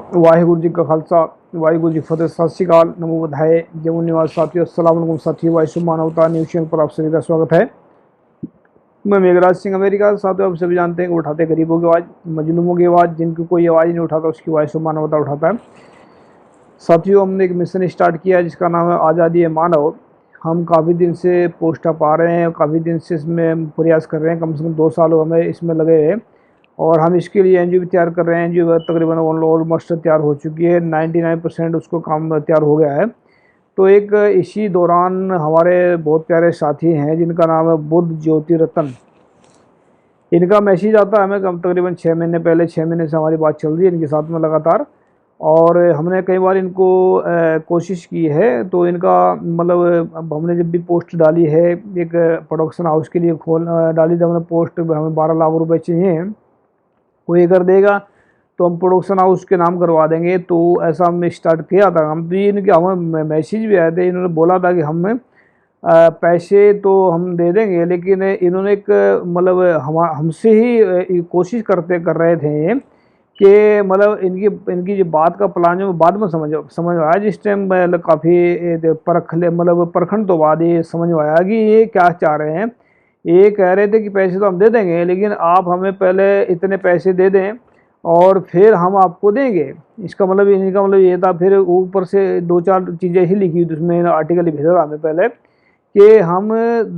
वाहिगुरु जी का खालसा वाहिगुरु जी फतेह। सत श्री अकाल, नमो बधाए, जमुन निवास साथियों, अस्सलाम वालेकुम साथियों। वायसु मानवता न्यूज चैनल पर आप सभी का स्वागत है। मैं मेघराज सिंह अमेरिका। साथियों, आप सभी जानते हैं कि उठाते गरीबों की आवाज़, मजलूमों की आवाज़, जिनकी कोई आवाज़ नहीं उठाता उसकी वायसु मानवता उठाता है। साथियों, हमने एक मिशन स्टार्ट किया है जिसका नाम है आज़ादी है मानव। हम काफ़ी दिन से पोस्ट पा रहे हैं, काफ़ी दिन से इसमें प्रयास कर रहे हैं, कम से कम 2 साल हमें इसमें लगे हुए, और हम इसके लिए एनजीओ भी तैयार कर रहे हैं। एनजीओ तकरीबन ऑलमोस्ट तैयार हो चुकी है, 99% उसको काम तैयार हो गया है। तो एक इसी दौरान हमारे बहुत प्यारे साथी हैं जिनका नाम है बुद्ध ज्योति रतन। इनका मैसेज आता है हमें कम तकरीबन 6 महीने पहले, 6 महीने से हमारी बात चल रही है इनके साथ में लगातार, और हमने कई बार इनको कोशिश की है। तो इनका मतलब अब हमने जब भी पोस्ट डाली है, एक प्रोडक्शन हाउस के लिए डाली थी हमने पोस्ट, हमें 12 लाख रुपए चाहिए, कोई कर देगा तो हम प्रोडक्शन हाउस के नाम करवा देंगे। तो ऐसा हमने स्टार्ट किया था। हम तो ये इनके हमें मैसेज भी आए थे, इन्होंने बोला था कि हमें पैसे तो हम दे देंगे, लेकिन इन्होंने एक मतलब हमसे ही कोशिश कर रहे थे कि मतलब इनकी इनकी जो बात का प्लान जो बाद में समझ में आया, जिस टाइम मतलब काफ़ी मतलब परखण तो बाद ये समझ में आया कि ये क्या चाह रहे हैं। ये कह रहे थे कि पैसे तो हम दे देंगे, लेकिन आप हमें पहले इतने पैसे दे दें और फिर हम आपको देंगे। इसका मतलब इनका मतलब ये था। फिर ऊपर से 2-4 चीज़ें ही लिखी थी उसमें, आर्टिकल ही भेजा था हमें पहले कि हम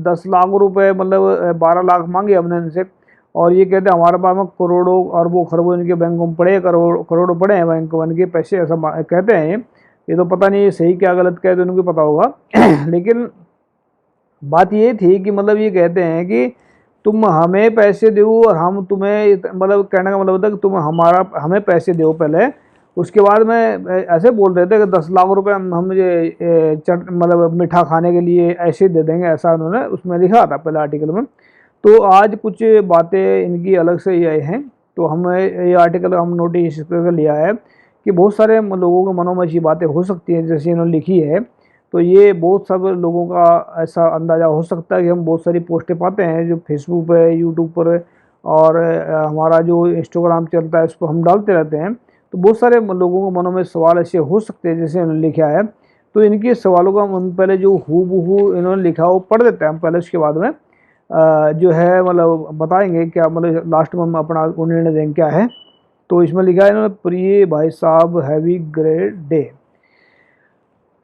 10 लाख रुपए मतलब 12 लाख मांगे हमने इनसे, और ये कहते हैं हमारे पास में करोड़ों अरबों खरबों इनके बैंकों में पड़े, करोड़ों पड़े हैं बैंक में इनके पैसे, ऐसा कहते हैं। ये तो पता नहीं सही क्या गलत कहते हैं, उनको पता होगा। लेकिन बात ये थी कि मतलब ये कहते हैं कि तुम हमें पैसे दो और हम तुम्हें, मतलब कहने का मतलब था कि तुम हमें पैसे दो पहले, उसके बाद में ऐसे बोल रहे थे कि 10 लाख रुपए हम मुझे मतलब मीठा खाने के लिए ऐसे दे देंगे, ऐसा उन्होंने उसमें लिखा था पहले आर्टिकल में। तो आज कुछ बातें इनकी अलग से ही आई हैं। तो हम ये आर्टिकल हम नोटिस करके लिया है कि बहुत सारे लोगों के मनों में ऐसी बातें हो सकती हैं जैसे इन्होंने लिखी है। तो ये बहुत सब लोगों का ऐसा अंदाज़ा हो सकता है कि हम बहुत सारी पोस्टें पाते हैं जो फेसबुक पे, यूट्यूब पर, और हमारा जो इंस्टाग्राम चलता है उस पर हम डालते रहते हैं। तो बहुत सारे लोगों के मनों में सवाल ऐसे हो सकते हैं जैसे इन्होंने लिखा है। तो इनके सवालों का हम पहले जो हूबहू इन्होंने लिखा वो पढ़ देते हैं हम पहले, उसके बाद में जो है मतलब बताएंगे क्या, मतलब लास्ट में हम अपना निर्णय देंगे क्या है। तो इसमें लिखा है इन्होंने, प्रिय भाई साहब, हैवी ग्रेट डे।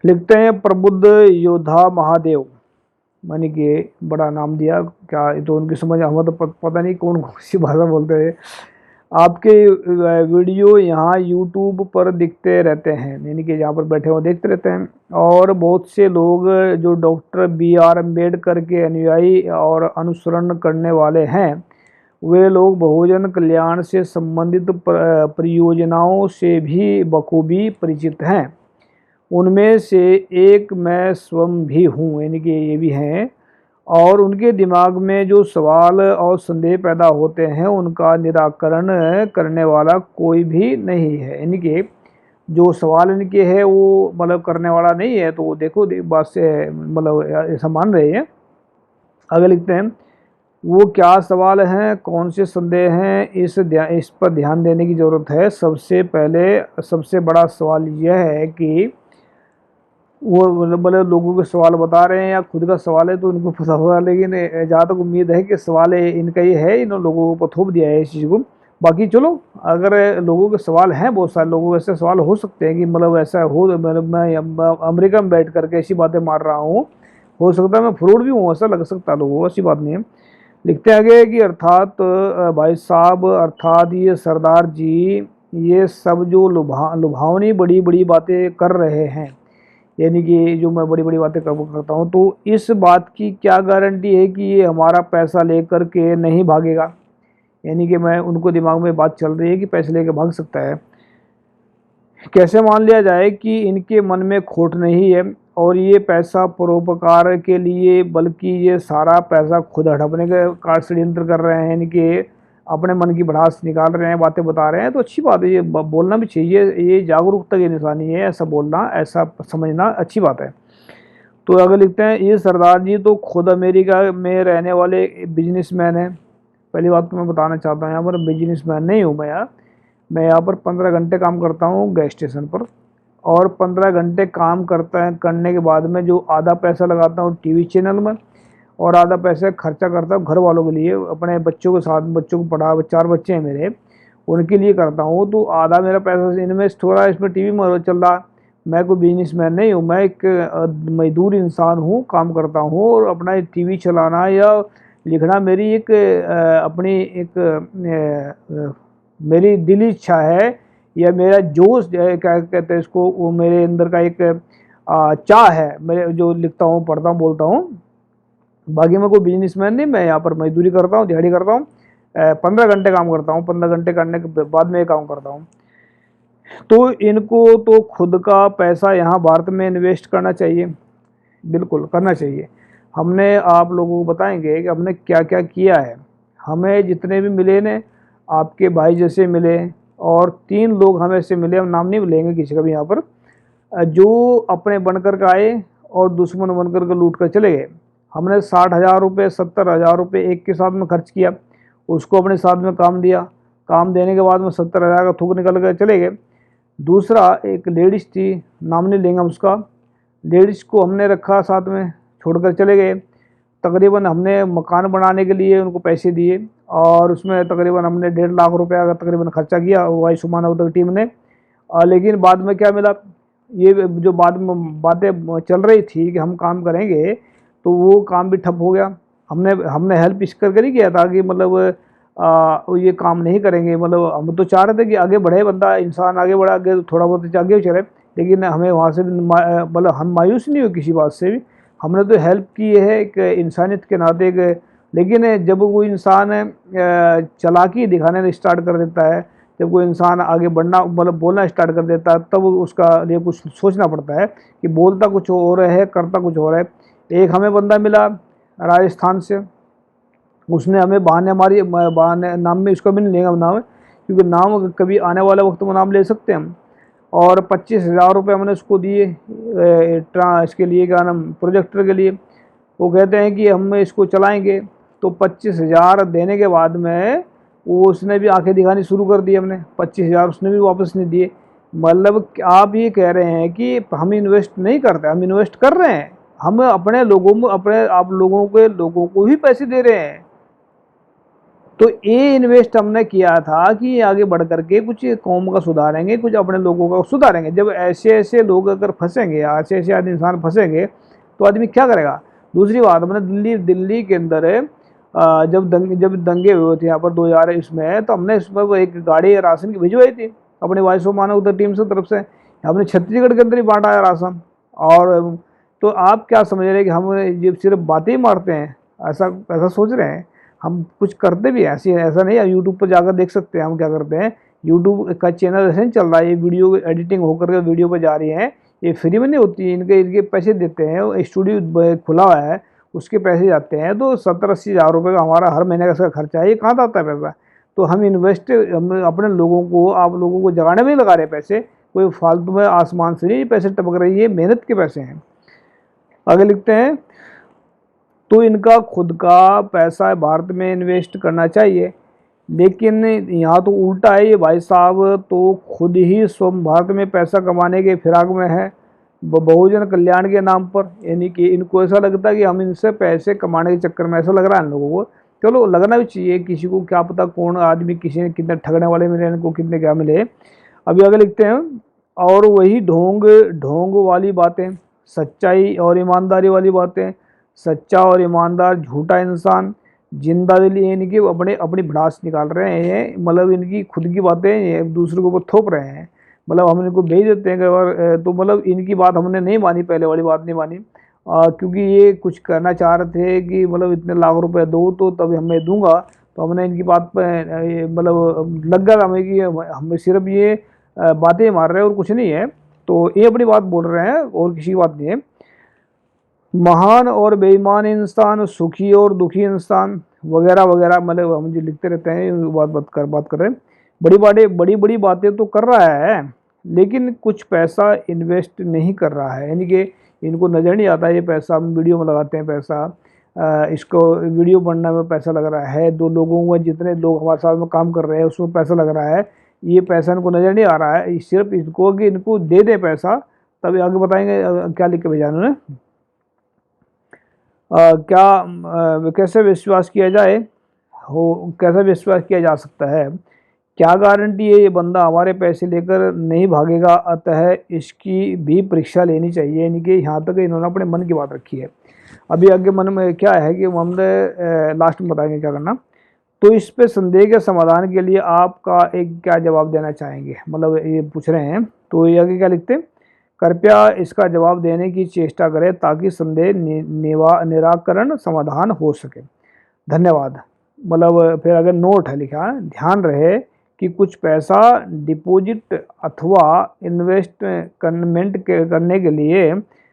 लिखते हैं प्रबुद्ध योद्धा महादेव, मानी कि बड़ा नाम दिया क्या, तो उनकी समझ हमें तो पता नहीं कौन कौन सी भाषा बोलते हैं। आपके वीडियो यहाँ यूट्यूब पर दिखते रहते हैं, यानी कि जहाँ पर बैठे हुए देखते रहते हैं, और बहुत से लोग जो डॉक्टर BR अम्बेडकर के अनुयायी और अनुसरण करने वाले हैं, वे लोग बहुजन कल्याण से संबंधित परियोजनाओं से भी बखूबी परिचित हैं। उनमें से एक मैं स्वयं भी हूँ, यानी कि ये भी हैं। और उनके दिमाग में जो सवाल और संदेह पैदा होते हैं उनका निराकरण करने वाला कोई भी नहीं है, यानी कि जो सवाल इनके है वो मतलब करने वाला नहीं है। तो वो देखो बात से मतलब ऐसा मान रहे हैं। आगे लिखते हैं, वो क्या सवाल हैं, कौन से संदेह हैं, इस पर ध्यान देने की ज़रूरत है। सबसे पहले सबसे बड़ा सवाल यह है कि वो मतलब लोगों के सवाल बता रहे हैं या खुद का सवाल है तो उनको पता होगा, लेकिन जहाँ तक उम्मीद है कि सवाल इनका ही है, इन लोगों को थोप दिया है इस चीज़ को। बाकी चलो, अगर लोगों के सवाल हैं, बहुत सारे लोगों के ऐसे सवाल हो सकते हैं कि मतलब ऐसा हो, मतलब मैं अमेरिका में बैठ करके ऐसी बातें मार रहा हूँ, हो सकता है मैं फ्रॉड भी हूँ, ऐसा लग सकता है लोगों को, ऐसी बात नहीं है। लिखते आगे कि अर्थात भाई साहब, अर्थात ये सरदार जी, ये सब जो लुभावनी बड़ी बड़ी बातें कर रहे हैं, यानी कि जो मैं बड़ी बड़ी बातें करता हूँ, तो इस बात की क्या गारंटी है कि ये हमारा पैसा लेकर के नहीं भागेगा। यानी कि मैं उनको दिमाग में बात चल रही है कि पैसे लेकर भाग सकता है। कैसे मान लिया जाए कि इनके मन में खोट नहीं है और ये पैसा परोपकार के लिए, बल्कि ये सारा पैसा खुद हड़पने का षड्यंत्र कर रहे हैं, यानी कि अपने मन की भड़ास निकाल रहे हैं, बातें बता रहे हैं। तो अच्छी बात है, ये बोलना भी चाहिए, ये जागरूकता की निशानी है, ऐसा बोलना, ऐसा समझना अच्छी बात है। तो अगर लिखते हैं, ये सरदार जी तो खुद अमेरिका में रहने वाले बिजनेसमैन हैं। पहली बात तो मैं बताना चाहता हूँ, यहाँ पर बिजनेसमैन नहीं हूँ मैं यार, मैं यहाँ पर 15 घंटे काम करता हूँ गैस स्टेशन पर, और 15 घंटे काम करने के बाद में जो आधा पैसा लगाता हूँ टीवी चैनल में, और आधा पैसा खर्चा करता हूँ घर वालों के लिए, अपने बच्चों के साथ, बच्चों को पढ़ा, 4 बच्चे हैं मेरे, उनके लिए करता हूँ। तो आधा मेरा पैसा इन्वेस्ट हो रहा है इसमें, टीवी में चल रहा। मैं कोई बिजनेसमैन नहीं हूँ, मैं एक मजदूर इंसान हूँ, काम करता हूँ, और अपना टीवी चलाना या लिखना मेरी एक अपनी एक मेरी दिली इच्छा है, या मेरा जोश क्या कहते हैं इसको, वो मेरे अंदर का एक चाह है, मैं जो लिखता हूँ, पढ़ता हूँ, बोलता हूँ। बाकी मैं कोई बिजनेसमैन नहीं, मैं यहाँ पर मजदूरी करता हूँ, दिहाड़ी करता हूँ, 15 घंटे काम करता हूँ, 15 घंटे करने के बाद में ये काम करता हूँ। तो इनको तो खुद का पैसा यहाँ भारत में इन्वेस्ट करना चाहिए, बिल्कुल करना चाहिए। हमने आप लोगों को बताएंगे कि हमने क्या क्या किया है। हमें जितने भी मिले ने, आपके भाई जैसे मिले, और 3 लोग हमें से मिले, हम नाम नहीं लेंगे किसी का भी यहाँ पर, जो अपने बनकर के आए और दुश्मन बनकर के लूट कर चले गए। हमने 60,000 रुपये, 70,000 रुपये एक के साथ में खर्च किया, उसको अपने साथ में काम दिया, काम देने के बाद में 70,000 का थूक निकल कर चले गए। दूसरा एक लेडीज़ थी, नाम नहीं लेंगे हम उसका, लेडीज़ को हमने रखा साथ में, छोड़कर चले गए। तकरीबन हमने मकान बनाने के लिए उनको पैसे दिए, और उसमें तकरीबन हमने 1.5 लाख रुपया का तकरीबन खर्चा किया वायु मानव टीम ने। लेकिन बाद में क्या मिला, ये जो बाद में बातें चल रही थी कि हम काम करेंगे, तो वो काम भी ठप हो गया। हमने हमने हेल्प इस करके नहीं किया था कि मतलब ये काम नहीं करेंगे, मतलब हम तो चाह रहे थे कि आगे बढ़े बंदा, इंसान आगे बढ़ा, आगे थोड़ा बहुत आगे चले, लेकिन हमें वहाँ से भी मतलब हम मायूस नहीं हुए किसी बात से भी। हमने तो हेल्प की है एक इंसानियत के नाते। लेकिन जब कोई इंसान चालाकी दिखाने स्टार्ट कर देता है, जब कोई इंसान आगे बढ़ना मतलब बोलना स्टार्ट कर देता है, तब उसका लिए कुछ सोचना पड़ता है कि बोलता कुछ और है, करता कुछ और है। एक हमें बंदा मिला राजस्थान से, उसने हमें बहाने हमारी बहाने, नाम में इसका भी नहीं लेंगे नाम, क्योंकि नाम कभी आने वाले वक्त में नाम ले सकते हैं हम। और 25,000 रुपये हमने उसको दिए इसके लिए, क्या नाम, प्रोजेक्टर के लिए। वो कहते हैं कि हम इसको चलाएंगे, तो 25,000 देने के बाद में वो उसने भी आंखें दिखानी शुरू कर दी। हमने 25,000 उसने भी वापस नहीं दिए। मतलब आप ये कह रहे हैं कि हम इन्वेस्ट नहीं करते, हम इन्वेस्ट कर रहे हैं, हम अपने लोगों में, अपने आप लोगों को ही पैसे दे रहे हैं। तो ये इन्वेस्ट हमने किया था कि आगे बढ़ करके कुछ कौम का सुधारेंगे, कुछ अपने लोगों का सुधारेंगे। जब ऐसे ऐसे लोग अगर फंसेंगे, ऐसे ऐसे आदमी इंसान फंसेंगे, तो आदमी क्या करेगा। दूसरी बात, हमने दिल्ली के अंदर जब दंगे हुए थे यहाँ पर 2000 इसमें, तो हमने इसमें एक गाड़ी राशन की भिजवाई थी अपने वायु मानव उधर टीम से तरफ से। हमने छत्तीसगढ़ के अंदर ही बांटा है राशन। और तो आप क्या समझ रहे हैं कि हम ये सिर्फ बातें ही मारते हैं, ऐसा ऐसा सोच रहे हैं। हम कुछ करते भी हैं, ऐसा नहीं है। यूट्यूब पर जाकर देख सकते हैं हम क्या करते हैं। यूट्यूब का चैनल ऐसे नहीं चल रहा है, ये वीडियो एडिटिंग होकर के वीडियो पर जा रही है, ये फ्री में नहीं होती, इनके पैसे देते हैं। स्टूडियो खुला हुआ है, उसके पैसे जाते हैं। तो 70-80 हज़ार रुपये का हमारा हर महीने का खर्चा है, ये कहाँ से आता है पैसा। तो हम हम अपने लोगों को, आप लोगों को जगाने में ही लगा रहे पैसे, कोई फालतू में आसमान से नहीं पैसे टपक रही है, मेहनत के पैसे हैं। आगे लिखते हैं, तो इनका खुद का पैसा भारत में इन्वेस्ट करना चाहिए, लेकिन यहाँ तो उल्टा है। ये भाई साहब तो खुद ही स्वयं भारत में पैसा कमाने के फिराक में है, बहुजन कल्याण के नाम पर। यानी कि इनको ऐसा लगता है कि हम इनसे पैसे कमाने के चक्कर में, ऐसा लग रहा है इन लोगों को। चलो लगना भी चाहिए, किसी को क्या पता कौन आदमी, किसी ने कितने ठगने वाले मिले, इनको कितने क्या मिले। अभी आगे लिखते हैं, और वही ढोंग ढोंग वाली बातें, सच्चाई और ईमानदारी वाली बातें। सच्चा और ईमानदार झूठा इंसान, जिंदा दिली, इनकी अपनी भड़ास निकाल रहे हैं। मतलब इनकी खुद की बातें दूसरे के ऊपर थोप रहे हैं। मतलब हम इनको भेज देते हैं और तो मतलब इनकी बात हमने नहीं मानी, पहले वाली बात नहीं मानी, क्योंकि ये कुछ करना चाह रहे थे कि मतलब इतने लाख रुपए दो तो तभी मैं दूंगा। तो हमने इनकी बात पर मतलब लग गया हमें कि हमें सिर्फ ये बातें मार रहे हैं और कुछ नहीं है। तो ये अपनी बात बोल रहे हैं और किसी की बात नहीं है। महान और बेईमान इंसान, सुखी और दुखी इंसान, वगैरह वगैरह, मतलब हम जो लिखते रहते हैं बात कर रहे हैं। बड़ी बड़ी बातें तो कर रहा है, लेकिन कुछ पैसा इन्वेस्ट नहीं कर रहा है। यानी कि इनको नज़र नहीं आता ये पैसा, हम वीडियो में लगाते हैं पैसा, इसको वीडियो बनने में पैसा लग रहा है, 2 लोगों में जितने लोग हमारे साथ में काम कर रहे हैं उसमें पैसा लग रहा है। ये पैसा इनको नज़र नहीं आ रहा है, सिर्फ इसको कि इनको दे दे पैसा, तभी आगे बताएंगे क्या लिख के भेजा उन्होंने। कैसे विश्वास किया जाए, कैसा विश्वास किया जा सकता है, क्या गारंटी है ये बंदा हमारे पैसे लेकर नहीं भागेगा, अतः इसकी भी परीक्षा लेनी चाहिए। यानी कि यहाँ तक इन्होंने अपने मन की बात रखी है। अभी आगे मन में क्या है कि हमने लास्ट में बताएंगे क्या करना। तो इस पे संदेह के समाधान के लिए आपका एक क्या जवाब देना चाहेंगे, मतलब ये पूछ रहे हैं। तो ये आगे क्या लिखते हैं, कृपया इसका जवाब देने की चेष्टा करें ताकि संदेह निराकरण समाधान हो सके। धन्यवाद। मतलब फिर अगर नोट है लिखा, ध्यान रहे कि कुछ पैसा डिपॉजिट अथवा इन्वेस्टमेंट करने के लिए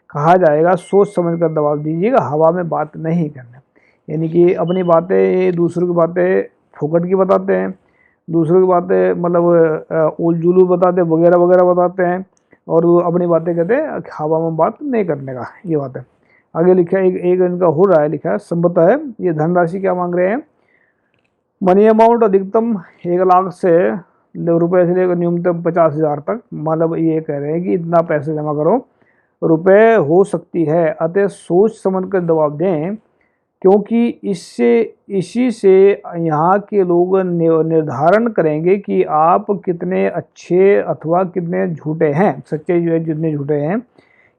कहा जाएगा, सोच समझ कर दबाव दीजिएगा, हवा में बात नहीं करना। यानी कि अपनी बातें दूसरों की बातें फोकट की बताते हैं, दूसरों की बातें मतलब उल जुलू बताते वगैरह वगैरह बताते हैं, और अपनी बातें कहते हैं हवा में बात नहीं करने का, ये बात है। आगे लिखा है एक इनका हो रहा है, लिखा है संभवतः है ये धनराशि क्या मांग रहे हैं, मनी अमाउंट अधिकतम 1 लाख से रुपए से लेकर न्यूनतम 50,000 तक। मतलब ये कह रहे हैं कि इतना पैसे जमा करो, रुपए हो सकती है, अतः सोच समझ कर दबाव दें, क्योंकि इसी से यहाँ के लोग निर्धारण करेंगे कि आप कितने अच्छे अथवा कितने झूठे हैं, सच्चे जो है जितने झूठे हैं,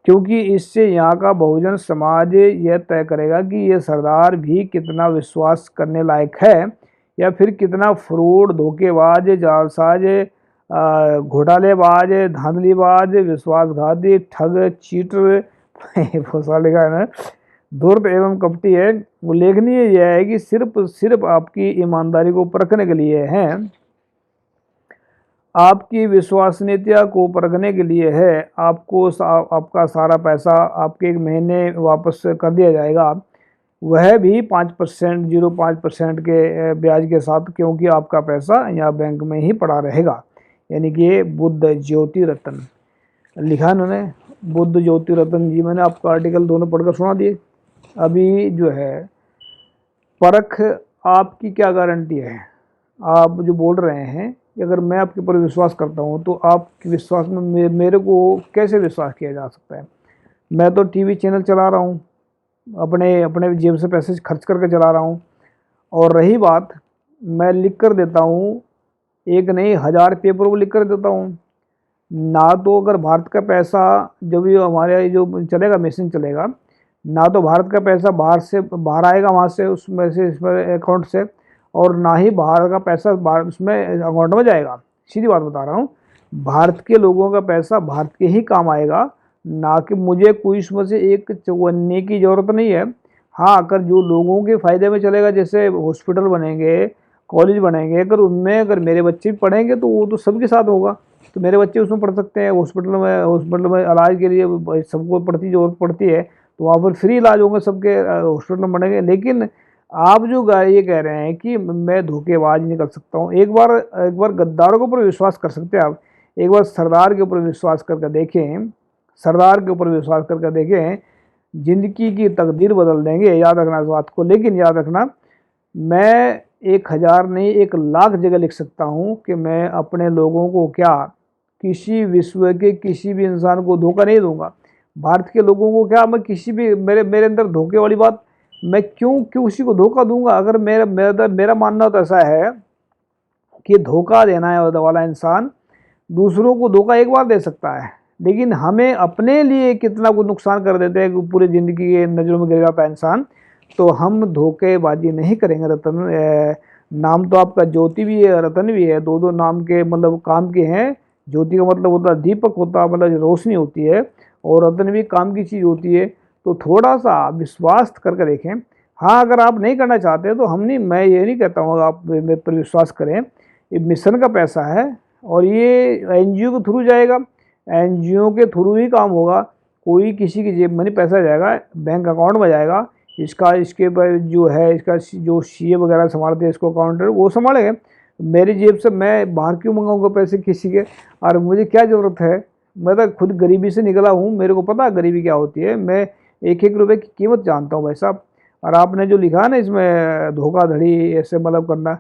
क्योंकि इससे यहाँ का बहुजन समाज यह तय करेगा कि ये सरदार भी कितना विश्वास करने लायक है, या फिर कितना फ्रॉड, धोखेबाज, जालसाज, घोटालेबाज, धांधलीबाज, विश्वासघाती, ठग, चीटर फसा लिखा है ना, धूर्त एवं कपटी है। उल्लेखनीय यह है कि सिर्फ आपकी ईमानदारी को परखने के लिए है, आपकी विश्वसनीयता को परखने के लिए है। आपका सारा पैसा आपके 1 महीने वापस कर दिया जाएगा, वह भी 5% 0.5% के ब्याज के साथ, क्योंकि आपका पैसा यहाँ बैंक में ही पड़ा रहेगा। यानी कि ये बुद्ध ज्योति रतन लिखा उन्होंने, बुद्ध ज्योति रतन जी। मैंने आपका आर्टिकल दोनों पढ़कर सुना दिए। अभी जो है परख आपकी क्या गारंटी है, आप जो बोल रहे हैं कि अगर मैं आपके ऊपर विश्वास करता हूँ तो आपके विश्वास में मेरे को कैसे विश्वास किया जा सकता है। मैं तो टीवी चैनल चला रहा हूँ, अपने जेब से पैसे खर्च करके चला रहा हूँ, और रही बात मैं लिख कर देता हूँ, एक नहीं 1000 पेपरों को लिख कर देता हूँ ना। तो अगर भारत का पैसा जब ये हमारे जो चलेगा मशीन चलेगा ना, तो भारत का पैसा बाहर आएगा वहाँ से उसमें से इसमें अकाउंट से, और ना ही बाहर का पैसा उसमें अकाउंट में जाएगा। सीधी बात बता रहा हूँ, भारत के लोगों का पैसा भारत के ही काम आएगा, ना कि मुझे कोई इसमें से एक चौवन्नी की ज़रूरत नहीं है। हाँ, अगर जो लोगों के फ़ायदे में चलेगा, जैसे हॉस्पिटल बनेंगे, कॉलेज बनेंगे, अगर मेरे बच्चे भी पढ़ेंगे तो वो तो सबके साथ होगा, तो मेरे बच्चे उसमें पढ़ सकते हैं। हॉस्पिटल में इलाज के लिए सबको ज़रूरत पड़ती है, तो वहाँ पर फ्री इलाज होंगे सबके, हॉस्पिटल में बनेंगे। लेकिन आप जो ये कह रहे हैं कि मैं धोखेबाज नहीं कर सकता हूँ, एक बार गद्दारों के ऊपर विश्वास कर सकते हैं आप, एक बार सरदार के ऊपर विश्वास करके देखें, सरदार के ऊपर विश्वास करके देखें, जिंदगी की तकदीर बदल देंगे। याद रखना इस बात को। लेकिन याद रखना, मैं 1000 नहीं 1 लाख जगह लिख सकता हूँ कि मैं अपने लोगों को क्या, किसी विश्व के किसी भी इंसान को धोखा नहीं दूंगा। भारत के लोगों को क्या, मैं किसी भी मेरे अंदर धोखे वाली बात, मैं क्यों किसी को धोखा दूंगा। अगर मेरा मानना तो ऐसा है कि धोखा देना है वाला इंसान दूसरों को धोखा एक बार दे सकता है, लेकिन हमें अपने लिए कितना कुछ नुकसान कर देते हैं कि पूरी ज़िंदगी के नज़रों में गिर जाता है इंसान। तो हम धोखेबाजी नहीं करेंगे। रतन नाम तो आपका ज्योति भी है, रतन भी है, दो नाम के मतलब काम के हैं। ज्योति का मतलब होता है दीपक, होता मतलब रोशनी होती है, और रतन भी काम की चीज़ होती है। तो थोड़ा सा विश्वास करके देखें। हाँ, अगर आप नहीं करना चाहते तो मैं ये नहीं कहता हूँ आप मेरे पर विश्वास करें। ये मिशन का पैसा है और ये एनजीओ के थ्रू जाएगा, एनजीओ के थ्रू ही काम होगा। कोई किसी की जेब में नहीं पैसा जाएगा, बैंक अकाउंट में जाएगा। इसके पर जो है, इसका जो सीए वगैरह संभालते हैं, इसको अकाउंटर वो संभालेंगे। मेरी जेब से मैं बाहर क्यों मंगाऊंगा पैसे किसी के, और मुझे क्या ज़रूरत है। मैं तो खुद गरीबी से निकला हूँ, मेरे को पता है गरीबी क्या होती है। मैं 1-1 रुपये की कीमत जानता हूँ भाई साहब। और आपने जो लिखा ना इसमें धोखाधड़ी ऐसे मतलब करना,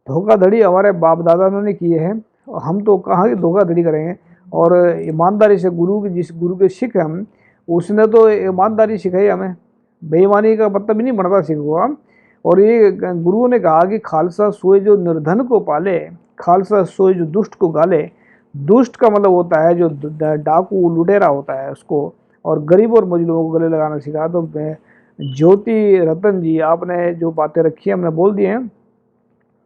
धोखाधड़ी हमारे बाप दादा ने किए हैं, हम तो कहाँ की धोखाधड़ी करेंगे। और ईमानदारी से जिस गुरु के सिख हैं हम, उसने तो ईमानदारी सिखाई हमें, बेईमानी का मतलब ही नहीं बनता सिख हुआ। और ये गुरुओं ने कहा कि खालसा सोए जो निर्धन को पाले, खालसा सोए जो दुष्ट को गाले। दुष्ट का मतलब होता है जो डाकू लुटेरा होता है उसको, और गरीब और मजलूमों को गले लगाना सिखा। तो ज्योति रतन जी, आपने जो बातें रखी है हमने बोल दिए हैं।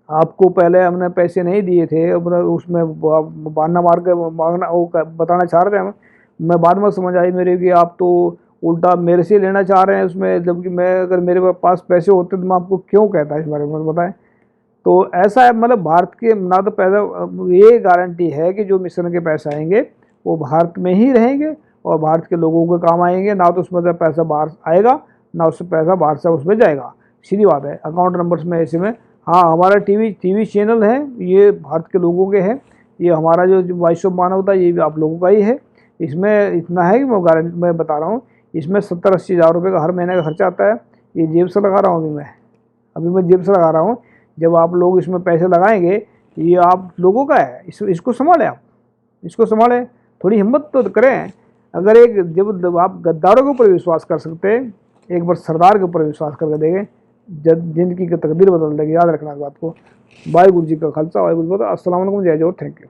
आपको पहले हमने पैसे नहीं दिए थे, अब उसमें बहाना मार के मांगना वो बताना चाह रहे थे हम। मैं बाद में समझ आई मेरे कि आप तो उल्टा मेरे से लेना चाह रहे हैं उसमें, जबकि मैं अगर मेरे पास पैसे होते तो मैं आपको क्यों कहता इस बारे में, बताएं। तो ऐसा है, मतलब भारत के ना तो पैसा, ये गारंटी है कि जो मिशन के पैसे आएंगे वो भारत में ही रहेंगे और भारत के लोगों के काम आएंगे। ना तो उसमें से पैसा बाहर आएगा, ना उससे पैसा बाहर से उसमें जाएगा। सीधी बात है। अकाउंट नंबर्स में ऐसे में, हाँ हमारा टीवी चैनल है, ये भारत के लोगों के हैं। ये हमारा जो वॉइस ऑफ मानवता, ये भी आप लोगों का ही है। इसमें इतना है कि मैं बता रहा हूँ, इसमें 70-80 हज़ार रुपये का हर महीने का खर्चा आता है। ये जेब से लगा रहा हूँ अभी मैं जेब से लगा रहा हूँ। जब आप लोग इसमें पैसे लगाएंगे, ये आप लोगों का है, इसको संभालें, आप इसको संभालें, थोड़ी हिम्मत तो करें। अगर जब आप गद्दारों के ऊपर विश्वास कर सकते हैं, एक बार सरदार के ऊपर विश्वास करके देखें, जिंदगी की तकदीर बदल देगी। याद रखना इस बात को। वाहिगुरू जी का खालसा, वाहिगुरू जी की फतेह। अस्सलाम वालेकुम, जय जोहर, थैंक यू।